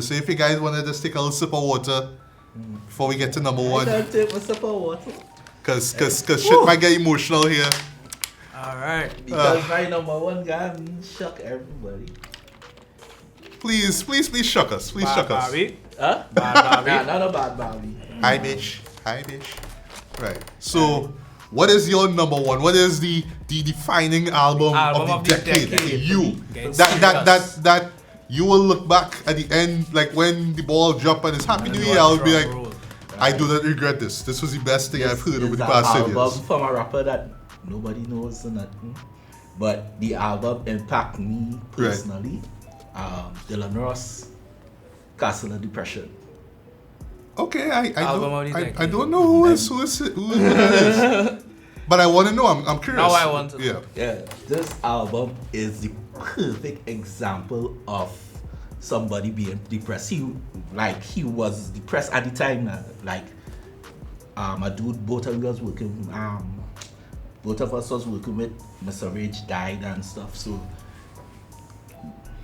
So if you guys want to just take a little sip of water before we get to number one. I don't take a sip of water. Cause shit might get emotional here. Alright. Because my number one guy shock everybody. Please shock us. Please shock us. Bobby. Huh? Bad Bobby. Nah, not a bad Bobby. Hi, bitch. Right. So, what is your number one? What is the defining album of the decade for you? That you will look back at the end, like when the ball drop and it's Happy New Year, I'll be like, I do not regret this. This was the best thing I've heard over the past 10 years. Album from a rapper that nobody knows or nothing, but the album impact me personally. Dylan Ross, Castle of Depression. Okay, I don't know who is it, but I want to know. I'm curious. Now I want to know. Yeah, this album is the perfect example of somebody being depressed. He was depressed at the time. A dude, both of us working. Both of us was working with Mr. Rage died and stuff. So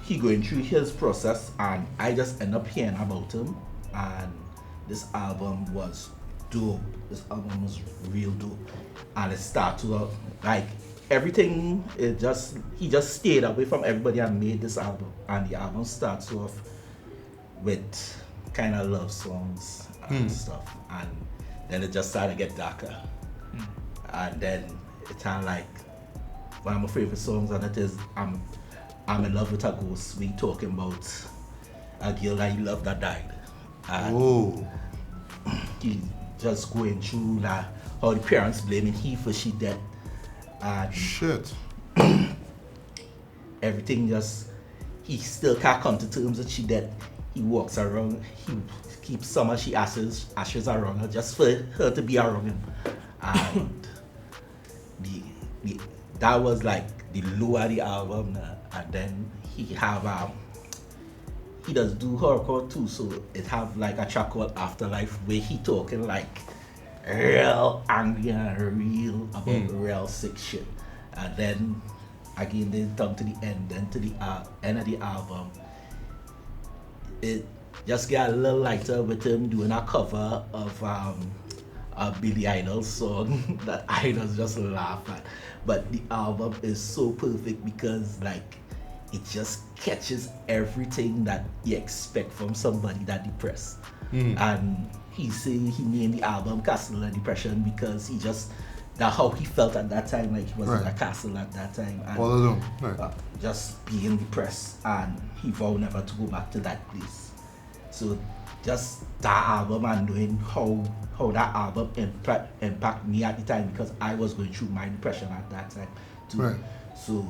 he going through his process, and I just end up hearing about him. And this album was dope. This album was real dope, and it started off like everything. He just stayed away from everybody and made this album. And the album starts off with kind of love songs and stuff, and then it just started to get darker. And then it's kind of like one of my favorite songs, and it is I'm in love with a ghost. We talking about a girl that he loved that died. And he just going through like how the parents blaming he for she dead. And shit. Everything he still can't come to terms that she dead. He walks around, he keeps some of she ashes around her just for her to be around him. And that was like the low of the album. And then he does do horrorcore too, so it have like a track called Afterlife where he talking like real angry and real about real sick shit. And then again they come to the end, then to the end of the album, it just get a little lighter with him doing a cover of a Billy Idol song that idols just laugh at. But the album is so perfect because like it just catches everything that you expect from somebody that depressed. And he say he named the album Castle of Depression because he just that's how he felt at that time, like he was in a castle at that time, and just being depressed, and he vowed never to go back to that place. So just that album and knowing how that album impact me at the time, because I was going through my depression at that time too. So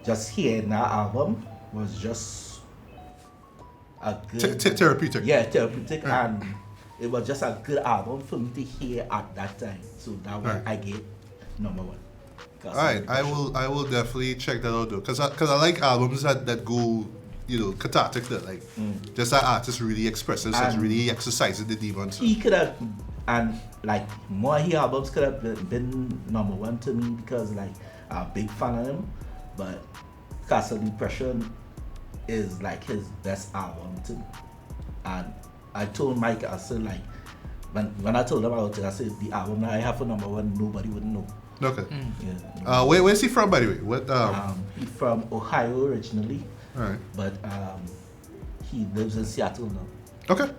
just hearing that album was just a good therapeutic. Yeah, therapeutic, and it was just a good album for me to hear at that time. So that was I get number one. Alright, I will definitely check that out though, cause I like albums that go, cathartic, that like just that artist really expresses themselves, really exercising the demons. He could have, and like more he albums could have been number one to me because like I'm a big fan of him, but Castle Depression is like his best album to me. And I told Mike, I said like when I told him about it, I said the album that I have for number one, nobody would know. Okay. Yeah. Where's he from, by the way? What? He's from Ohio originally. Alright. But he lives in Seattle now. Okay.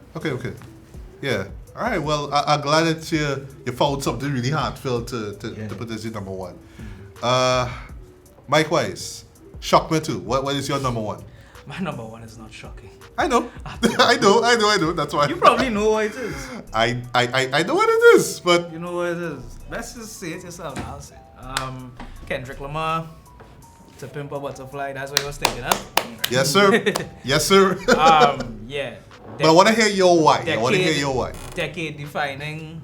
Yeah. Alright, well, I'm glad that you found something really heartfelt to put this in number one. Micwise, shock me too. What is your number one? My number one is not shocking. I know. I know. That's why. You probably know what it is. I know what it is, but you know what it is. Let's just say it yourself. I'll say it. Kendrick Lamar, To Pimp a Butterfly. That's what I was thinking, huh? Yes, sir. Yes, sir. Yeah. But I want to hear your why. Decade defining.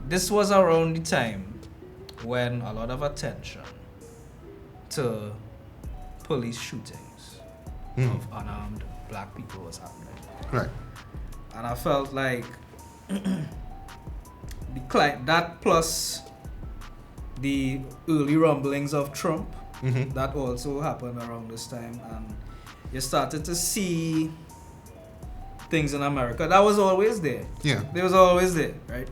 This was around the time when a lot of attention to police shootings of unarmed black people was happening. Right. And I felt like that plus the early rumblings of Trump that also happened around this time, and you started to see things in America. That was always there. Yeah. They was always there, right?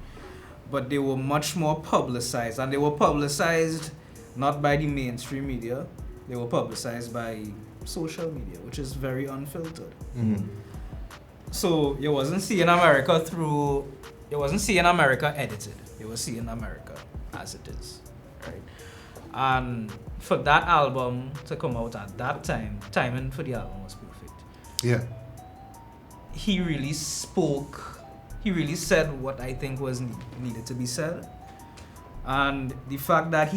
But they were much more publicized, and they were publicized not by the mainstream media. They were publicized by social media, which is very unfiltered. Mm-hmm. So you wasn't seeing America edited. You were seeing America as it is, right? And for that album to come out at that time, timing for the album was perfect. Yeah. He really said what I think was needed to be said. And the fact that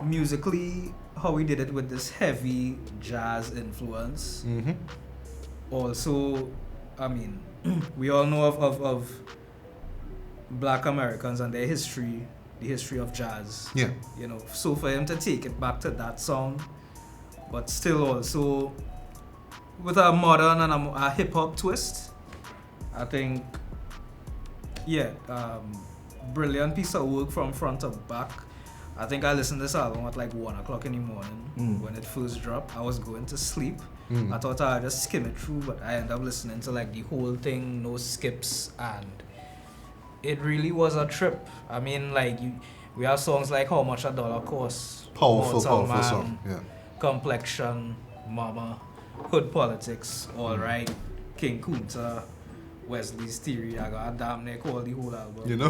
musically, how he did it with this heavy jazz influence. Mm-hmm. Also, I mean, we all know of Black Americans and their history, the history of jazz. Yeah. You know, so for him to take it back to that sound, but still also with a modern and a hip hop twist, I think, yeah, brilliant piece of work from front to back. I think I listened to this album at like 1 o'clock in the morning when it first dropped. I was going to sleep. I thought I'd just skim it through, but I ended up listening to like the whole thing, no skips, and it really was a trip. I mean, like we have songs like How Much a Dollar Costs, Powerful Man, song. Yeah. Complexion, Mama, Hood Politics, All Right, King Kunta, Wesley's Theory. I got a damn near call the whole album. You know?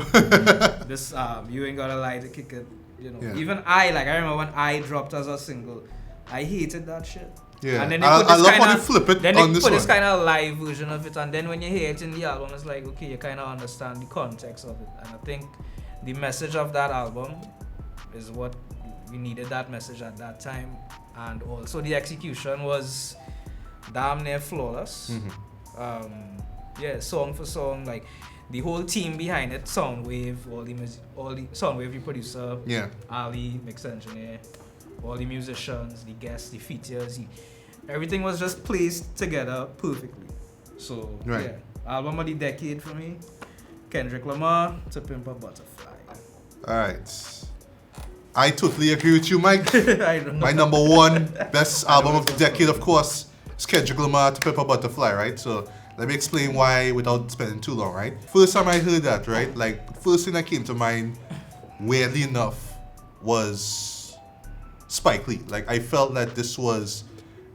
This You Ain't Gotta Lie to Kick It. You know, Yeah. even I remember when I dropped as a single, I hated that shit. Yeah. And then they I put this love how kinda- they flip it Then on they this put one. this kind of live version of it, and then when you hear it in the album, it's like, okay, you kind of understand the context of it. And I think the message of that album is what we needed, that message at that time. And also the execution was damn near flawless. Yeah, song for song, like the whole team behind it, Soundwave, all the Soundwave, the producer, Yeah. Ali, mix engineer, all the musicians, the guests, the features, everything was just placed together perfectly. So Right. yeah, album of the decade for me, Kendrick Lamar, To Pimp a Butterfly. Alright. I totally agree with you, Mike. I don't know. My number one best album of the decade, of course, is Kendrick Lamar, To Pimp a Butterfly, right? So let me explain why without spending too long, right? First time I heard that, right? Like, first thing that came to mind, weirdly enough, was Spike Lee. Like, I felt that this was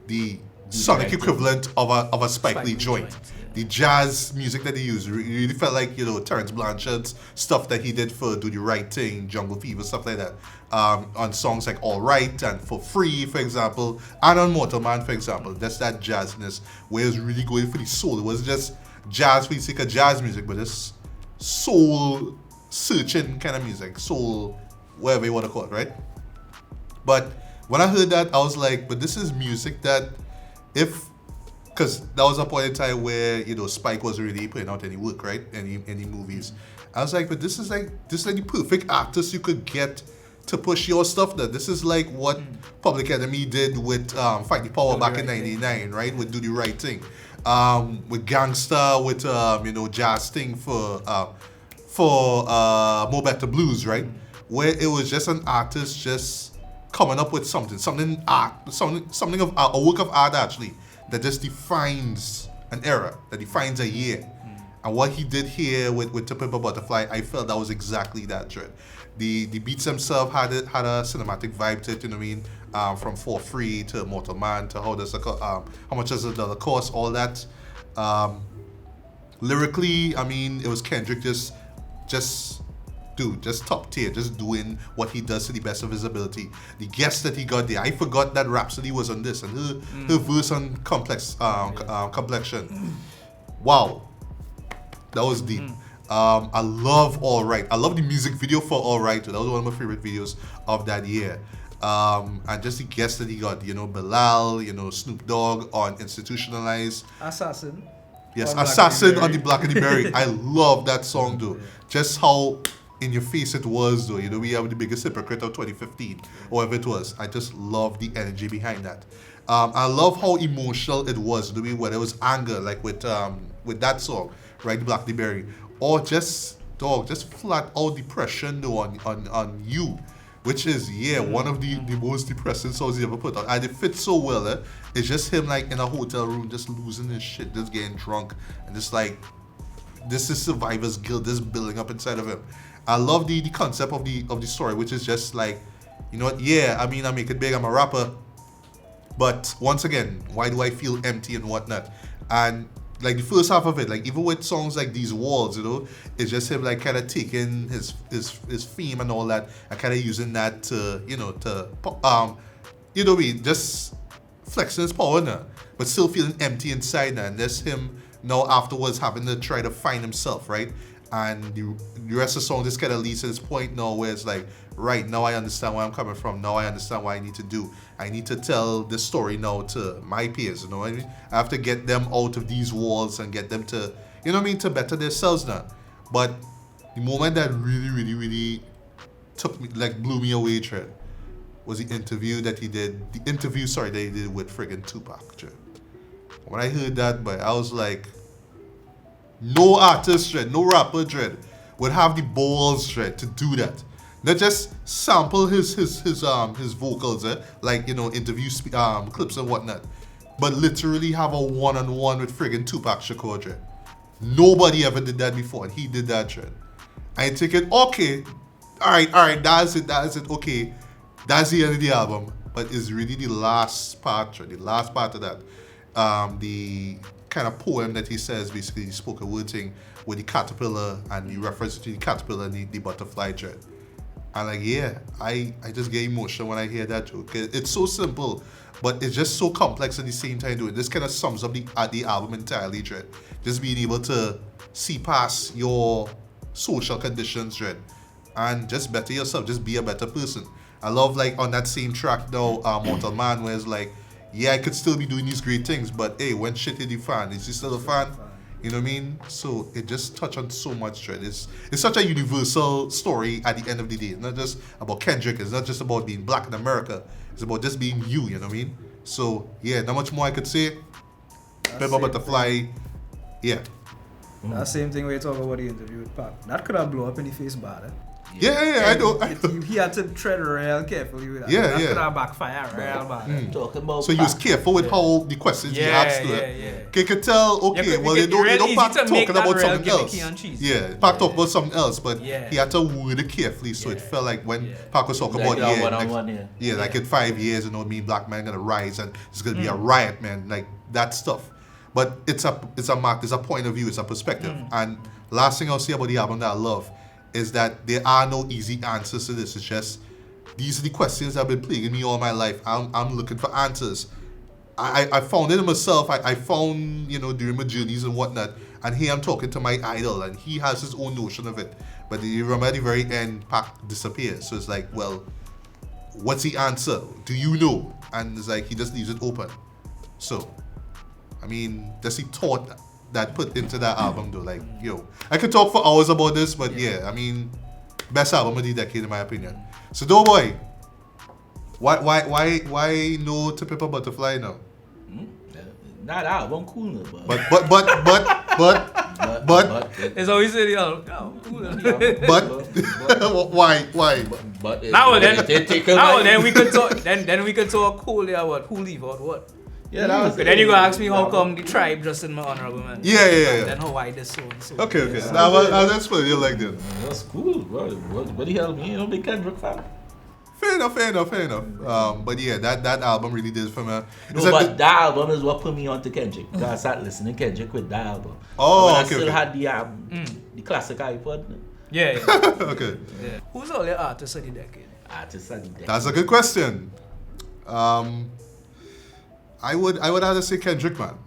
the sonic equivalent of a Spike Lee joint. Yeah. The jazz music that he used really felt like, you know, Terrence Blanchard's stuff that he did for Do the Right Thing, Jungle Fever, stuff like that. On songs like All Right and For Free, for example, and on Mortal Man, for example. That's that jazziness where it was really going for the soul. It wasn't just jazz for the sake of jazz music, but it's soul searching kind of music, soul, whatever you want to call it, right? But when I heard that, I was like, but this is music that because that was a point in time where, you know, Spike wasn't really putting out any work, right? Any movies. I was like, but this is like the perfect artist you could get to push your stuff. That this is like what Public Enemy did with Fight the Power back in '99, right? With Do the Right Thing, with Gangsta, with you know, Jazz Thing for More Better Blues, right? Where it was just an artist just coming up with something of a work of art actually that just defines an era, that defines a year. And what he did here with To Pimp a Butterfly, I felt that was exactly that dread. The beats themselves had a cinematic vibe to it, you know what I mean? From For Free to Mortal Man to How Much Does a Dollar Cost, all that. Lyrically, I mean, it was Kendrick just top tier, just doing what he does to the best of his ability. The guest that he got there, I forgot that Rhapsody was on this, and her verse on Complexion. Wow, that was deep. I love All Right. I love the music video for All Right. That was one of my favorite videos of that year. And just the guests that he got, you know, Bilal, you know, Snoop Dogg on Institutionalized. Assassin. Yes, on Assassin Black on the Black and the Berry. I love that song though. Just how in your face it was though. You know, we have the biggest hypocrite of 2015, or whatever it was. I just love the energy behind that. I love how emotional it was, whether it was anger, like with that song, right, the Black and the Berry, or just flat out depression though on you, which is one of the most depressing songs he ever put out, and it fits so well. It's just him like in a hotel room, just losing his shit, just getting drunk, and just like this is survivor's guilt, this building up inside of him. I love the concept of the story, which is just like, you know what? Yeah, I mean, I make it big. I'm a rapper, but once again, why do I feel empty and whatnot? And like the first half of it, like even with songs like These Walls, you know, it's just him like kind of taking his theme and all that and kind of using that to, just flexing his power now, but still feeling empty inside now. And that's him now afterwards having to try to find himself, right? And the rest of the song just kind of leads to this point now where it's like, right, now I understand where I'm coming from. Now I understand what I need to do. I need to tell this story now to my peers, you know what I mean? I have to get them out of these walls and get them to, you know what I mean, to better themselves now. But the moment that really, really, really took me, like blew me away, Tread, was the interview that he did with friggin' Tupac, Tread. When I heard that, but I was like, no artist, Tread, no rapper, Tread, would have the balls, Tread, to do that. Not just sample his vocals, like, you know, interview clips and whatnot, but literally have a one-on-one with friggin' Tupac Shakur, Tread. Nobody ever did that before, and he did that, Tread. I take it, okay, all right, that's it, okay, that's the end of the album, but it's really the last part, Tread, the last part of that. The kind of poem that he says, basically the spoken word thing with the caterpillar and the reference to the caterpillar and the butterfly, Tread. And like, yeah, I just get emotional when I hear that joke. It's so simple, but it's just so complex at the same time. Doing this kind of sums up the album entirely, Tread. Just being able to see past your social conditions, Tread, and just better yourself. Just be a better person. I love like on that same track now, Mortal Man, where it's like, yeah, I could still be doing these great things, but hey, when shit hit the fan, is he still a fan? You know what I mean? So it just touched on so much, Tread. It's such a universal story at the end of the day. It's not just about Kendrick. It's not just about being black in America. It's about just being you know what I mean? So yeah, not much more I could say. Pepper Butterfly, yeah. That same thing where you talk about the interview with Pac. That could have blown up in the face bad, Yeah, I know. He had to tread real carefully with that. Yeah, that could have backfired real bad. Talking about so he was careful with how the questions he asked. He could tell, okay, well, they don't Pac talking about something else. Yeah, Pac talked about something else, but he had to word it carefully, so it felt like when Pac was talking about, like in 5 years, you know, me, black man, gonna rise and it's gonna be a riot, man, like that stuff. But it's a point of view, it's a perspective. And last thing I'll say about the album that I love is that there are no easy answers to this. It's just, these are the questions that have been plaguing me all my life. I'm looking for answers. I found it in myself. I found, you know, during my journeys and whatnot. And here I'm talking to my idol, and he has his own notion of it. But you remember at the very end, Pac disappears. So it's like, well, what's the answer? Do you know? And it's like, he just leaves it open. So, I mean, that's the thought that put into that album though. Like, yo, I could talk for hours about this, but yeah, I mean, best album of the decade in my opinion. So Doe Boi, why no to Pepper Butterfly now? That album cool no, but it's always the album. Why? But now then we could talk. Then we could talk coolly about who leave out what. Yeah, that was. But then you go ask me how come the tribe just in my honorable mention. Yeah. Then how I this so and so. Okay. Now that's what you like then. That's cool, bro. What the hell, me? You know, big Kendrick fan. Fair enough. But yeah, that album really did for me. But that album is what put me on to Kendrick. Because I started listening to Kendrick with that album. Oh, but okay. I still had the classic iPod. Yeah. Okay. Yeah. Who's all your artists of the decade? That's a good question. I would have to say Kendrick, man.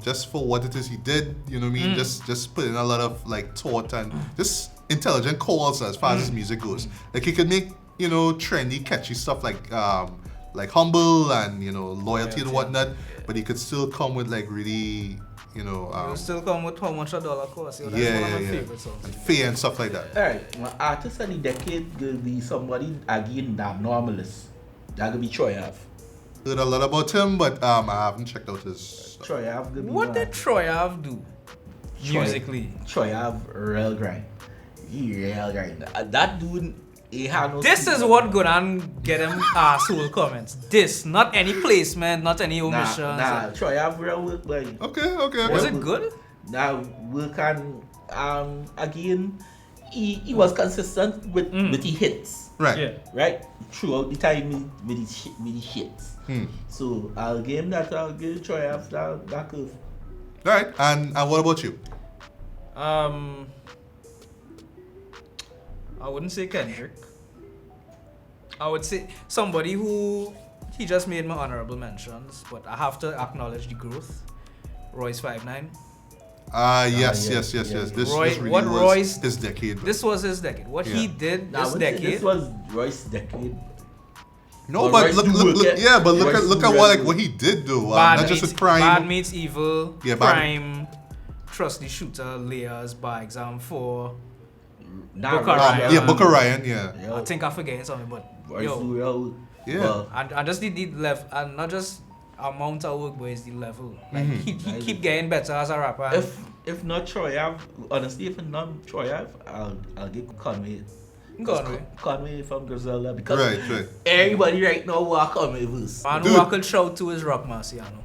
Just for what it is he did, you know what I mean? Just put in a lot of like thought and just intelligent calls as far as his music goes. Like he could make, you know, trendy, catchy stuff like Humble and, you know, Loyalty and whatnot, but he could still come with like really, you know, he'll still come with How Much a Dollar Cost. That's one of my favorite songs. And Fair and stuff like that. Alright, my artist of the decade will be somebody again that normalist. That could be Troy Ave. Heard a lot about him, but I haven't checked out his stuff. Troy Ave. What did Troy Ave do musically? Troy Ave real grind. He real grind. That dude, he had no This speed. is what gonna get him asshole comments. This, not any placement, not any omissions. Nah, Troy have real work, boy. Okay. Was it good? Now work and again, he was consistent with the hits, Right. Yeah. right? Throughout the time with the hits. So I'll give him that. I'll give Troy have that curve. All right. And what about you? I wouldn't say Kendrick. I would say somebody who he just made my honorable mentions, but I have to acknowledge the growth. Royce 5'9". Yes. yeah. This Roy- really what was Royce- his decade. This was his decade. What he Yeah. did Nah, I this wouldn't say decade. this was Royce's decade. No, Well, but Royce look, do look, work, yeah, but Royce look do at really what he did do. Bad Not just meets, with Prime. Bad meets evil. Yeah, Bad- Prime. Trust the shooter. Layers by exam 4. Nah, Booker Royce Ryan. Yeah, Booker Ryan. Yeah. Yo, I think I'm forgetting something, but Royce yo, do real. Yeah. Well, and just the level, and not just amount of work, but it's the level. Like he Nice. keep getting better as a rapper. if not Troy Ave, honestly, if not Troy Ave, I'll get Conway. Conway. Conway from Griselda because Right. everybody right now want Conway verse. Man Dude. who I could shout to is Rock Marciano.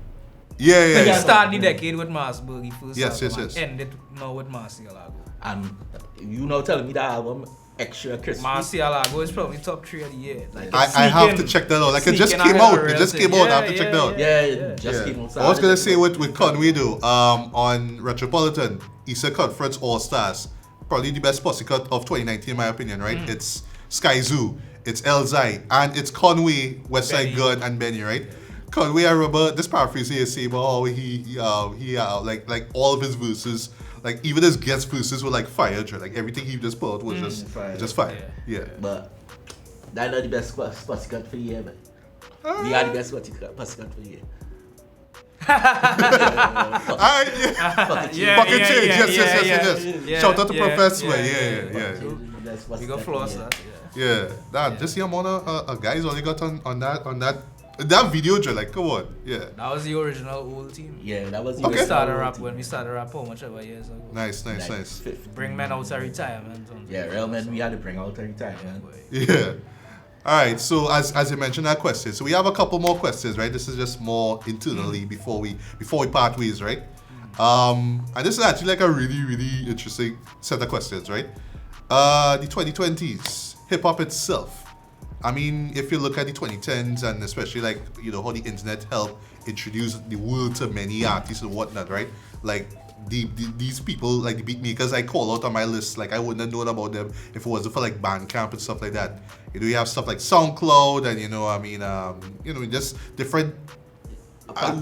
Yeah. He Yeah. started the decade with Marsburg, he first Yes, album, yes. and ended now with Marcialago. And you know telling me that album extra crispy. Marcialago is probably top 3 of the year. Like, I have to check that out. Like it just sneaking came ahead of out. the It just real came thing. out. I have to check that out. Yeah, it just came out. I was gonna say with Conway though, on Retropolitan, Easter Conference All Stars, probably the best posse cut of 2019 in my opinion, right? It's Sky Zoo, it's Elzai, and it's Conway, Westside Benny. Gun, and Benny, right? Conway, I remember this paraphrase here say about how he like all of his verses, like even his guest verses were like fire, like everything he just put out was just fire. Yeah. But that's not the best posse cut for the year, man. We are the best posse cut for the year. Alright, yeah. Fucking change. Yes. Yeah, Shout out to yeah, Professor. yeah. Yeah. We got floss that. Yeah, nah, just the amount of guys only got on that video, Joe. Like, come on, yeah. That was the original old team. Yeah, that was the Okay. We original started rap team. when we started rap how much ever years ago. Nice. Bring men out of retirement. Yeah, real men, we had to bring out every time, man. Yeah. All right. So as you mentioned, that question. So we have a couple more questions, right? This is just more internally before we part ways, right? And this is actually like a really interesting set of questions, right? The 2020s, hip hop itself. I mean, if you look at the 2010s and especially like, you know, how the internet helped introduce the world to many artists and whatnot, right? Like these people, like the beat makers I call out on my list, like I wouldn't have known about them if it wasn't for like Bandcamp and stuff like that. You know, you have stuff like SoundCloud and, you know, I mean, you know, just different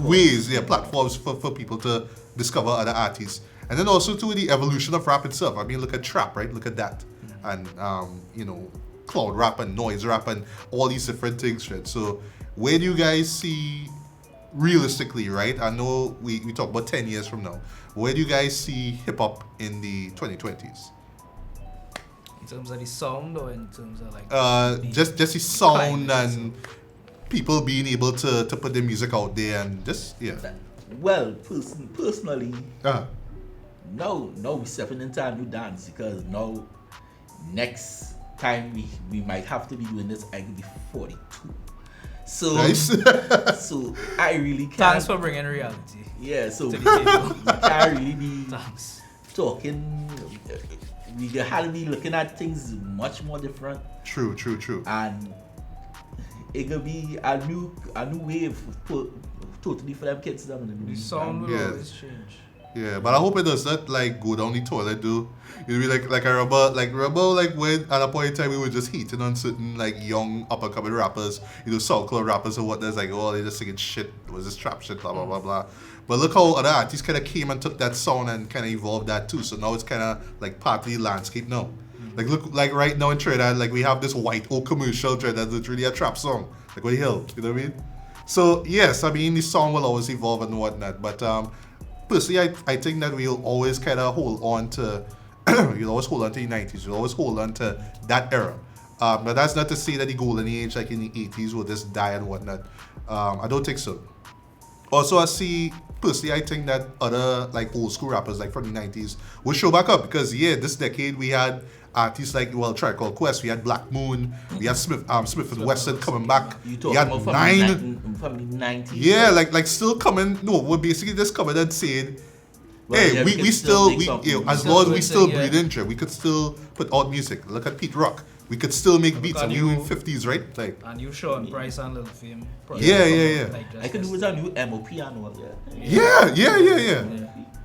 ways, platforms for people to discover other artists. And then also to the evolution of rap itself. I mean, look at trap, right? Look at that. And, you know, cloud rap and noise rap and all these different things, right? So where do you guys see realistically, right? I know we talk about 10 years from now. Where do you guys see hip hop in the 2020s? In terms of the sound or in terms of like Just the sound climate and people being able to put their music out there and just Well, personally, uh no, we stepping into a new dance because now next time we might have to be doing this. I could be 42. So nice. so I really can't. thanks for bringing reality Yeah, so to we the table. can't really be Thanks. talking. We had to be looking at things much more different, True. and it could be a new wave totally for them kids. The sound will Yeah. always change. Yeah, but I hope it does not like go down the toilet though. It'll be like I remember like when at a point in time we were just hating on certain like young up and coming rappers, you know, SoundCloud rappers and whatnot. It's like, oh, they just singing shit. It was just trap shit, blah blah blah blah. But look how other artists kind of came and took that sound and kind of evolved that too. So now it's kind of like part of the landscape now. Like look, like right now in Trinidad, like we have this White Oak commercial that's literally a trap song. Like what the hell, you know what I mean? So yes, I mean the song will always evolve and whatnot. But personally, I think that we'll always kind of hold on to, you'll always hold on to the 90s. You'll always hold on to that era. But that's not to say that the golden age, like in the 80s, will just die and whatnot. I don't think so. Also, personally, I think that other like old school rappers like from the 90s will show back up because this decade we had artists like Tribe Called Quest. We had Black Moon. We had Smith and Wesson coming back. You We had talking about Nine. from the 90s? Yeah, like still coming. No, we're basically just coming and saying, Well, hey, yeah, we can still make something. as still long as do we it, still yeah. breathe in, we could still put out music. Look at Pete Rock. We could still make beats, at and we were in you. 50s, right? Like, And you Sean Price and Little Fame. Yeah. Like I could do with a new MOP and all that. yeah.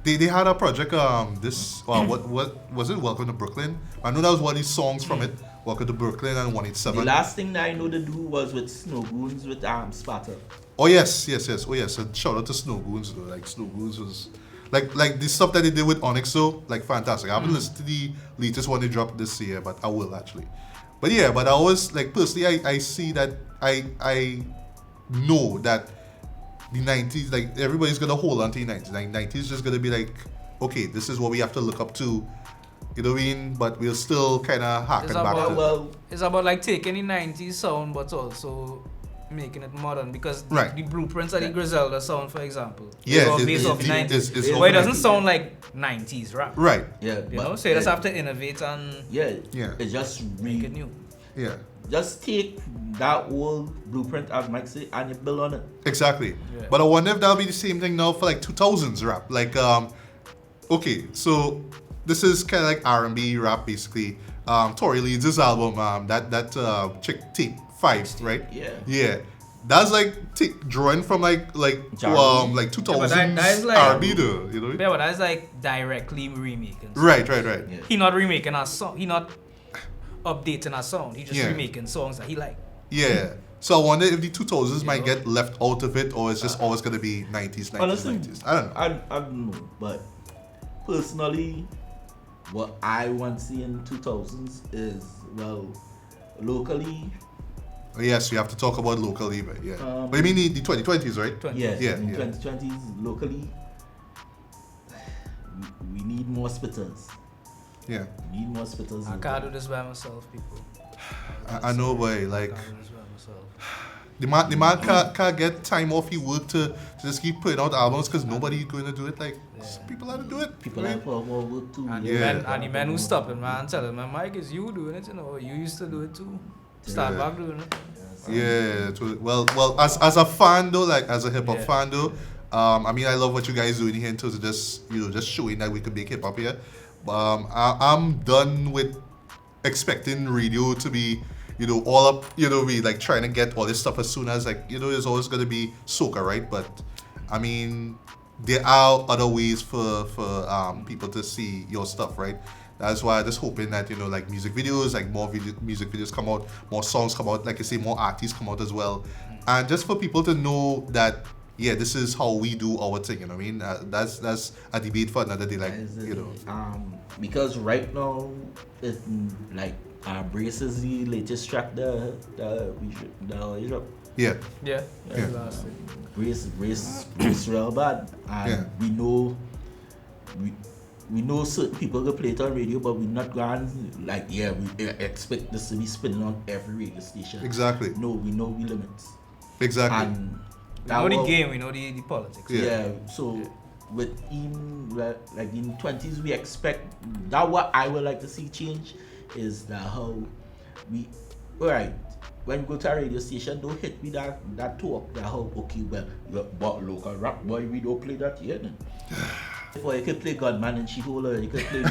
They had a project. What was it? Welcome to Brooklyn. I know that was one of these songs from it. Welcome to Brooklyn and 187. The last thing that I know to do was with Snow Goons with Spatter. Oh yes. Oh yes. And shout out to Snow Goons though. Like Snow Goons was like the stuff that they did with Onyx though, like fantastic. I haven't listened to the latest one they dropped this year, but I will actually. But yeah, but I always like personally I see that I know that the 90s, like everybody's gonna hold on to the 90s. Like 90s is just gonna be like, okay, this is what we have to look up to. You know what I mean? But we'll still kinda harken back to It's about like taking the 90s sound but also making it modern, because the blueprints of the Griselda sound, for example, is all based off the 90s. But it doesn't sound like 90s rap. Right. Yeah. You know, so you just have to innovate and Yeah. Yeah. It's just make it new. Yeah. Just take that old blueprint, as Mike say, and you build on it. Exactly. Yeah. But I wonder if that'll be the same thing now for like 2000s rap. Like, okay, so this is kind of like R&B rap basically. Tory Lanez's album, chick tape 5, right? Yeah. Yeah. That's like drawing from like 2000s that is like- R&B though, you know? Yeah, but that's like directly remaking. Right. Yeah. He not remaking a song. He not updating a song. He just Yeah. remaking songs that he like. Yeah. So I wonder if the 2000s might get left out of it, or it's just always gonna be 90s. Honestly, 90s. I don't know. I don't know, but personally, what I want to see in 2000s is, well, locally. Oh, yes, we have to talk about locally, but yeah. But you mean the 2020s, right? 20. Yeah, Yeah, in yeah. 2020s, locally, we need more spitters. Yeah. We need more spitters. I can't do this by myself, people. I know, boy. Like, I can't do this by myself. the man can't get time off his work to just keep putting out albums because nobody's going to do it. Like, people have to do it. People right? have more work too. And, Yeah. the men who stopping, man, telling me, Mike, is you doing it, you know, you used to do it too. Start Yeah. back doing it. Yeah. Well, as a fan though, like as a hip hop fan though, I mean, I love what you guys doing here in terms of just showing that we can make hip hop here. I'm done with expecting radio to be, all up, we like trying to get all this stuff as soon as like, there's always gonna be soca, right? But I mean, there are other ways for people to see your stuff, right? That's why I'm just hoping that, like music videos, like more music videos come out, more songs come out, like I say, more artists come out as well. And just for people to know that, yeah, this is how we do our thing, you know what I mean? That's a debate for another day, like, Because right now, it's like, Brace is the latest track that we drop. Yeah. Yeah. Yeah. Last thing. Brace real bad. And Yeah. we know certain people will play it on radio, but we're not going like, we expect this to be spinning on every radio station. Exactly. No, we know we limits. Exactly. And We know the game, we know the politics. Yeah. So with like in 20s, we expect that what I would like to see change is that how we when we go to a radio station, don't hit me that talk that how okay, well, but local rap boy, we don't play that here then. Or you could play Gunman and She-Holer, you could play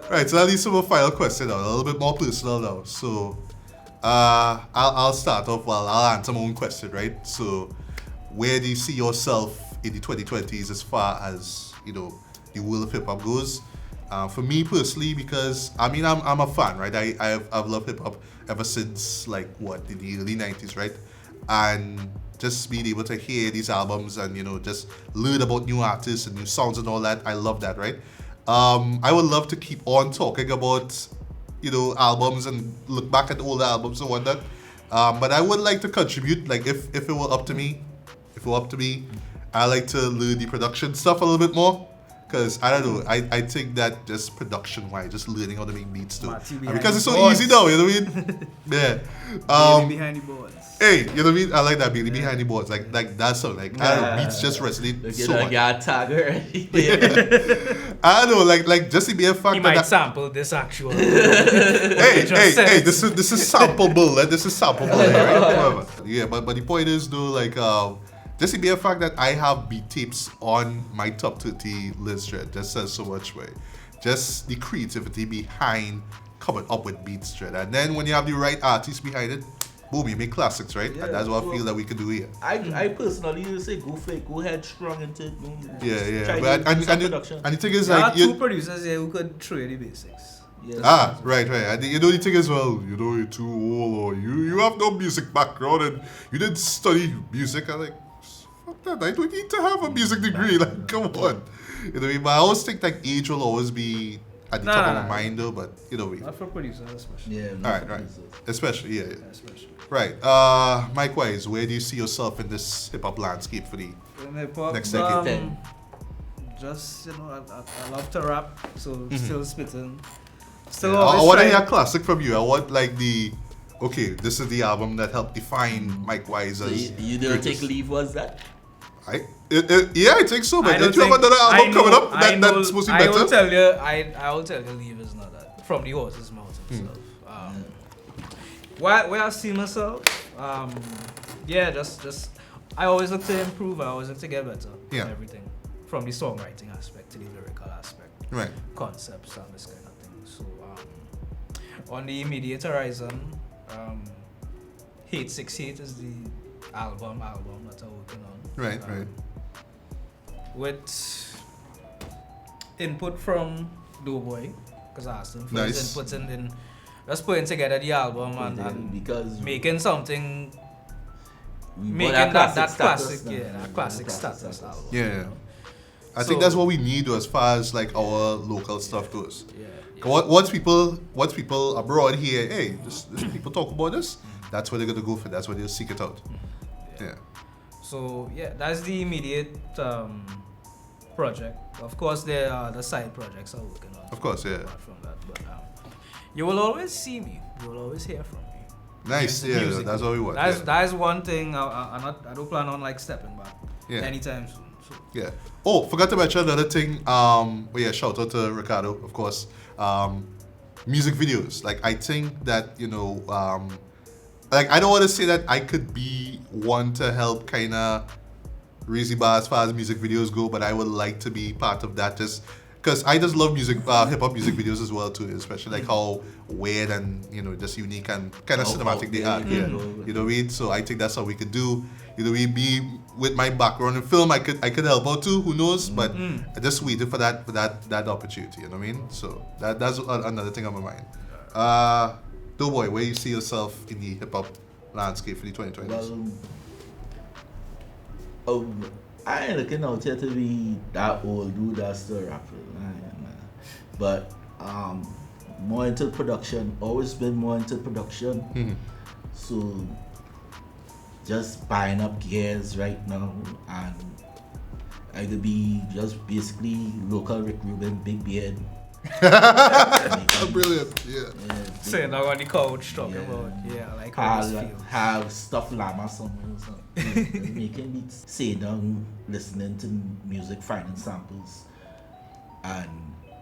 Right, so I'll leave some more final question now, a little bit more personal now. So I'll start off. Well, I'll answer my own question, right? So where do you see yourself in the 2020s as far as the world of hip hop goes? For me personally, because I mean I'm a fan, right? I've loved hip hop ever since like in the early 90s, right? And just being able to hear these albums and just learn about new artists and new songs and all that, I love that, right? I would love to keep on talking about albums and look back at older albums and whatnot. But I would like to contribute, like if it were up to me, I like to learn the production stuff a little bit more. Because I don't know, I think that just production wise, just learning how to make beats too. And because it's so easy now, you know what I mean? Yeah. Behind the boards. Hey, you know what I mean? I like that beat behind the boards. Like that's so like I don't know, beats just resonate so much. Tag already. I don't know, like just to be a fact He that might sample this actual. hey, this is sampleable. This is sampleable, right? Yeah, but the point is though, like just to be a fact that I have beat tapes on my top 30 list, right? Just says so much, right? Just the creativity behind coming up with beats, right? And then when you have the right artist behind it, boom, you make classics, right? Yeah, and that's what I so feel that we can do here. I personally would say go for it, go headstrong into it. Yeah. Try But to do some production. and the thing is There like are two producers here who could show you the basics. Yeah. right. And you know the thing as well, you know, you're too old or you have no music background and you didn't study music. I'm like, fuck that, I don't need to have a music degree. Like, come on. You know what I mean? But I always think like age will always be at the top of my mind though, but you know, Not for producers, especially. Yeah. right. Especially, yeah. Especially. Right. Micwise, where do you see yourself in this hip hop landscape for the In hip-hop, next decade? Just, you know, I love to rap, so still spitting. Still I always want to trying- hear a classic from you. I want like okay, this is the album that helped define Micwise So as you didn't take leave, was that? yeah, I think so, I but don't don't you have think- another I album know- coming up I know- that's supposed to be I will better? tell you, I will tell you, leave is not that from the horse's mouth himself. Where I see myself, yeah, just I always look to improve. I always look to get better. Yeah. In everything, from the songwriting aspect to the lyrical aspect, Right. concepts and this kind of thing. So on the immediate horizon, Hate 68 is the album that I'm working on. Right. With input from Doe Boi, because I asked him for Nice. his inputs and just putting together the album and because making something, we making want that status classic, now. yeah, that classic status album. Yeah. I So- think that's what we need though, as far as like our local stuff goes. Yeah. 'Cause once people abroad hear, hey, this people talk about this, that's where they're gonna go for. That's where they'll seek it out. Yeah. So yeah, that's the immediate project. Of course, there are the side projects I'm working on. Of course, yeah. Apart from that, but you will always see me. You will always hear from me. Nice. Music. That's what we want. That's yeah. that's one thing. I don't plan on like stepping back Yeah. anytime soon. So. Yeah. Oh, forgot to mention another thing. Shout out to Ricardo, of course. Music videos. Like I think that, you know, like I don't want to say that I could be one to help kinda raise the bar as far as music videos go, but I would like to be part of that just because I just love music, hip hop music videos as well too, especially like how weird and, you know, just unique and kind of cinematic they are. Yeah. You know what I mean? So I think that's how we could do. You know, we be with my background in film, I could help out too. Who knows? But I just waited for that opportunity. You know what I mean? So that's another thing on my mind. Doe Boi, where you see yourself in the hip hop landscape for the 2020s? I ain't looking out here to be that old dude that's still rapping. But more into production. Always been more into production. So just buying up gears right now and I could be just basically local Rick Rubin, Big Beard. Brilliant, yeah. Sitting down on the couch talking about, like how this feels. Have stuff llama somewhere or something. Making beats, sitting down, listening to music, finding samples, and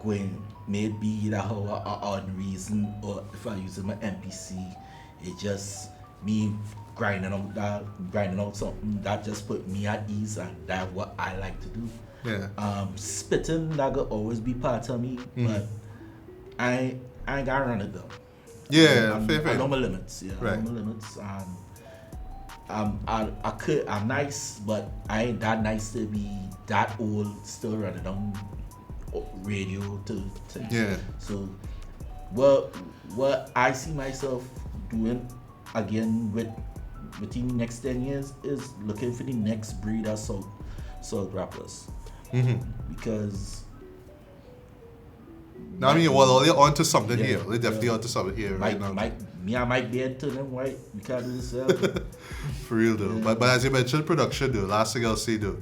going maybe that on reason, or if I use my MPC, it's just me grinding out something that just put me at ease, and that's what I like to do. Yeah. Spitting that will always be part of me, but I ain't gotta run it though. Yeah, I fair. know my limits. Yeah, Right. I know my limits, and I'm nice, but I ain't that nice to be that old still running on radio to Yeah. So what I see myself doing again with within the next 10 years is looking for the next breed of soul rappers. Because now, I mean, well, they're onto something Yeah, here. They're definitely yeah. onto something here right now. I might be to them white. We can't do this. For real though. Yeah. But as you mentioned, production though. Last thing I'll say though.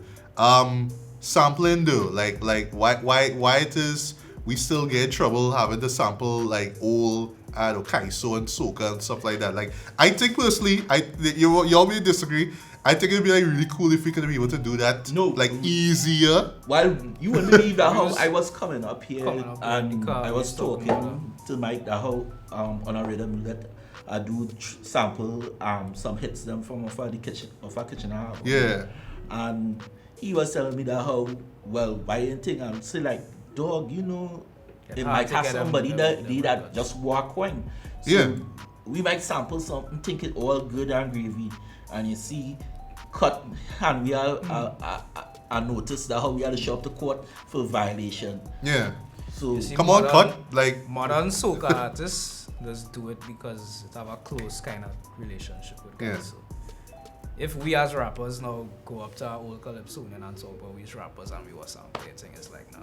Sampling though. Like why it is we still get in trouble having to sample like old I don't know, Kaiso and soca and stuff like that. Like, I think personally, you all may disagree. I think it'd be like really cool if we could be able to do that. No, like easier. Well, you wouldn't believe that how I was coming up here and car, I was talking to Mike that how on a rhythm that I do sample some hits them from off the kitchen album. Yeah. And he was telling me that how why you think I'm say like dog, you know, it might have somebody that just walk one. So Yeah. we might sample something, think it all good and gravy, and you see cut and we are notice that how we are to show up to court for violation. Yeah. So Come on, cut. Like, modern soca artists just do it because it have a close kind of relationship with Yeah. us. So if we as rappers now go up to our old Calypsonian and talk about we rappers and we was something, it's like now.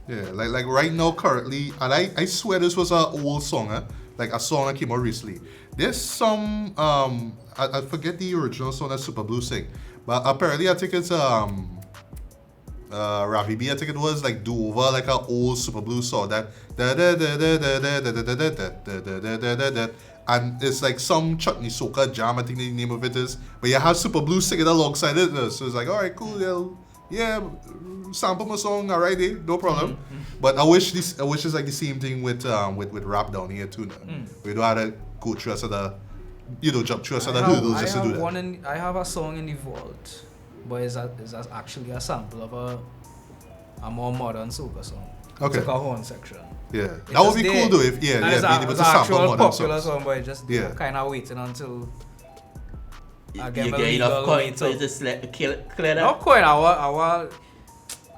yeah, like right now, currently, and I swear this was an old song, like a song that came out recently. There's some, I forget the original song that Super Blue sing, but apparently I think it's Ravi B, I think it was, like do over like an old Super Blue song that and it's like some chutney soca jam, I think the name of it is, but you have Super Blue singing alongside it, so it's like, alright, cool, yeah, sample my song, alright, no problem. But I wish it's like the same thing with rap down here too now. We don't have to go through a sort of, jump through a sort of hurdles just to do that. I have a song in the vault, but it's actually a sample of a more modern soca song. Okay. It's like a horn section. Yeah, It's that would be just cool there. though if being able to It's sample actual modern popular songs. song, but it's just Yeah. kind of waiting until I you get my get enough legal coin weight so up. you just clear that. Not quite.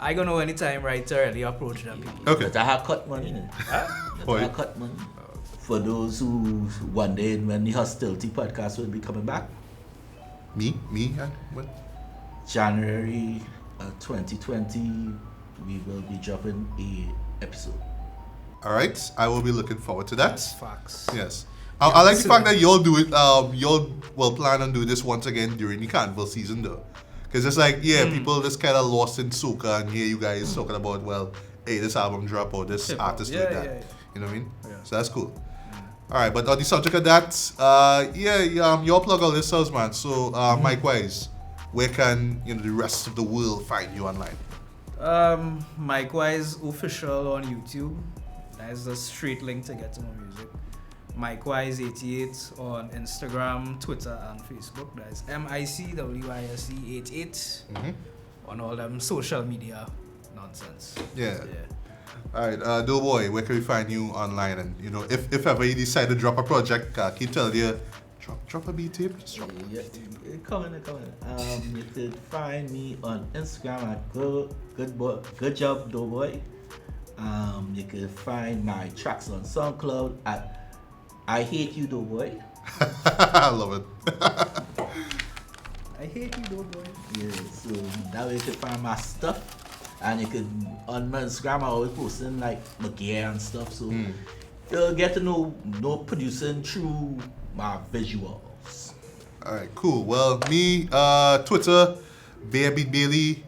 I gonna know anytime right to early approach them people. Okay. But I have cut money. I have cut money. For those who wondering when the Hostility podcast will be coming back, Me? And what? January 2020, we will be dropping a episode. Alright, I will be looking forward to that. That's facts. Yes. I like the fact that y'all do it, y'all will plan on doing this once again during the carnival season though. Because it's like, people just kind of lost in soca and hear you guys talking about, hey, this album drop or this artist did that. Yeah. You know what I mean? Yeah. So that's cool. Alright, but on the subject of that, y'all plug all this yourselves, man. So, Micwise, where can the rest of the world find you online? Micwise official on YouTube. That's the straight link to get to my music. Micwise88 on Instagram, Twitter, and Facebook. That's MICWISE88 on all them social media nonsense. Yeah. Alright, Doe Boi, where can we find you online? And if ever you decide to drop a project, keep telling you, drop a beat tape. Just drop Yeah, coming. You could find me on Instagram at good job Doe Boi. You can find my tracks on SoundCloud at I Hate You Doe Boi. I love it. I hate you, Doe Boi. Yeah, so that way you can find my stuff. And you can, on my Instagram, I always posting like my gear and stuff. So you'll get to know producing through my visuals. Alright, cool. Well, me, Twitter, Baby Bailey.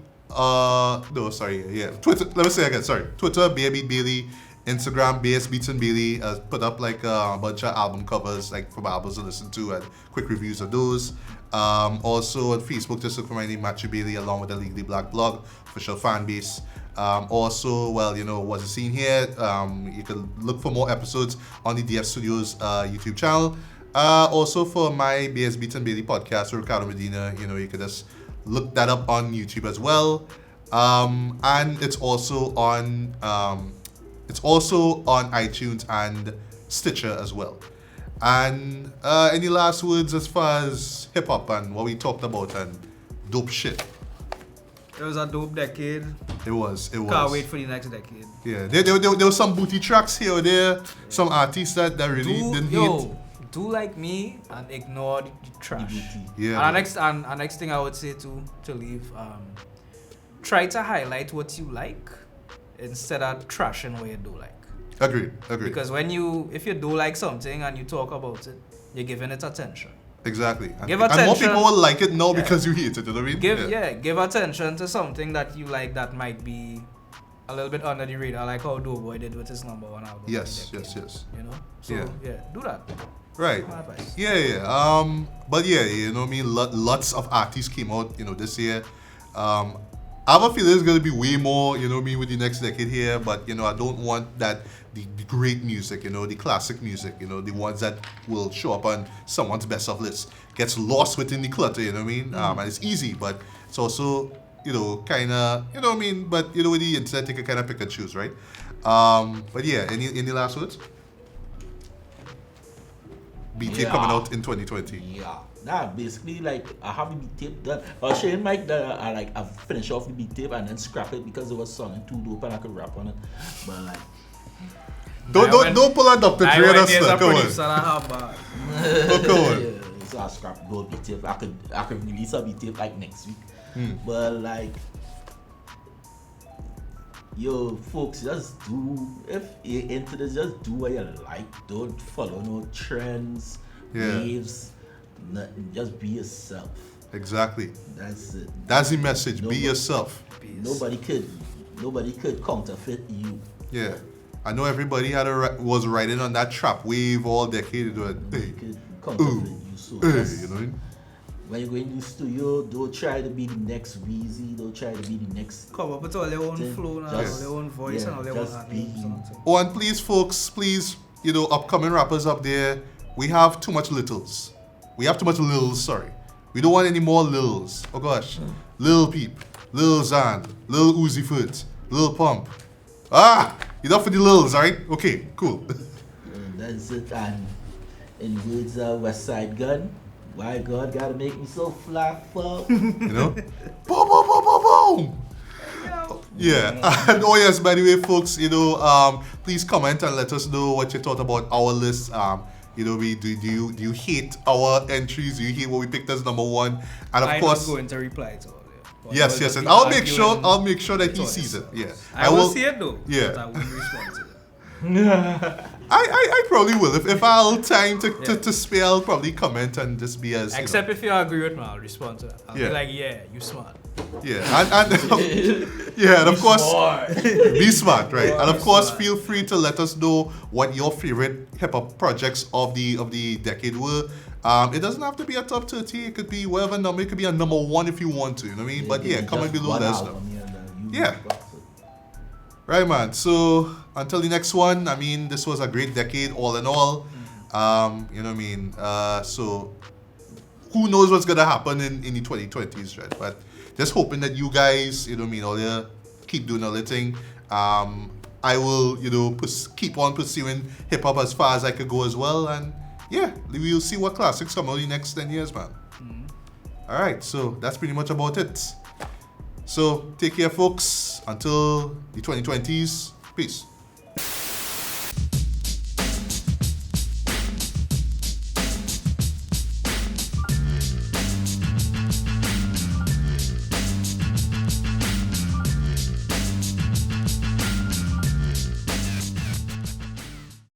Twitter, let me say again, Twitter, Baby Bailey. Instagram, BS Beats and Bailey. Put up like a bunch of album covers, like from albums to listen to, and quick reviews of those. Also on Facebook, just look for my name, Matthew Bailey, along with the Legally Black blog, official fan base. Also, Waz D Scene here. You can look for more episodes on the DF Studios YouTube channel. Also for my BS Beats and Bailey podcast with Ricardo Medina, you can just look that up on YouTube as well. And it's also on iTunes and Stitcher as well. And any last words as far as hip hop and what we talked about and dope shit? It was a dope decade. It was. Can't wait for the next decade. Yeah, there was some booty tracks here or there. Some artists that really didn't hit. Do like me and ignore the trash. Yeah. And next thing I would say to leave, try to highlight what you like instead of trashing what you do like. Agreed. Because if you do like something and you talk about it, you're giving it attention. Exactly. Give and attention. more people will like it now because you hate it, you know what I mean? Give attention to something that you like that might be a little bit under the radar, like how Doe Boi did with his number one album. Yes. You know? So, Yeah. do that. Right. My advice. Yeah. But yeah, you know what I mean? Lots of artists came out, you know, this year. I have a feeling there's going to be way more, you know what I mean, with the next decade here. But, you know, I don't want that the great music, you know, the classic music, you know, the ones that will show up on someone's best of list gets lost within the clutter, you know what I mean? And it's easy, but it's also, you know, kind of, you know what I mean? But, you know, with the internet, you can kind of pick and choose, right? But yeah, any last words? BT coming out in 2020. Yeah. Nah, basically, like, I have the beat tape done. I was showing Mike that I finished off the beat tape and then scrap it because it was sounding too dope and I could rap on it. But, like... Don't pull out Dr. Dre and stuff. Come on. Come on. Yeah, so I scrapped the beat tape. I could release a beat tape, like, next week. But, like... Yo, folks, just do, if you're into this, just do what you like. Don't follow no trends, waves, nothing. Just be yourself. Exactly. That's it. That's the message. Be yourself. Nobody could counterfeit you. Yeah. I know everybody was riding on that trap wave all decade ago. Nobody could counterfeit you. So you know what I mean? when you go in the studio, don't try to be the next Weezy, don't try to be the next... Come up with all their own flow and all their own voice and all their own something. Oh, and please, folks, please, you know, upcoming rappers up there, we have too much littles. We have too much lils, sorry. We don't want any more lils. Oh gosh. Lil Peep, Lil Xan, Lil Uzi Foot, Lil Pump. Enough for the lils, alright? Okay, cool. That's it. And in words of West Side Gun, why God gotta make me so flat for? You know? Boom, boom, boom, boom, boom. Yeah. And oh yes, by the way, folks, you know, please comment and let us know what you thought about our list. You know, do you hate our entries? Do you hate what we picked as number one? And of course, I'm going to reply to all that. Yes, and I'll make sure that he sees it. Yeah, I will see it though. Yeah, but I won't respond to it. I probably will. If I'll time to spare, I'll probably comment and just be as. Except if you agree with me, I'll respond to that. I'll be like, yeah, you smart. Yeah, and yeah, and of course, be smart, right? And of course, feel free to let us know what your favorite hip hop projects of the decade were. It doesn't have to be a top 30. It could be whatever number. It could be a number one if you want to. You know what I mean? But yeah, comment below, let us know. Yeah. Right, man. So until the next one, I mean, this was a great decade, all in all. You know what I mean? So who knows what's gonna happen in the 2020s, right? But just hoping that you guys, you know what I mean, all your keep doing all the thing. I will, you know, keep on pursuing hip hop as far as I could go as well, and yeah, we'll see what classics come out in the next 10 years, man. All right, so that's pretty much about it. So take care, folks. Until the 2020s, peace.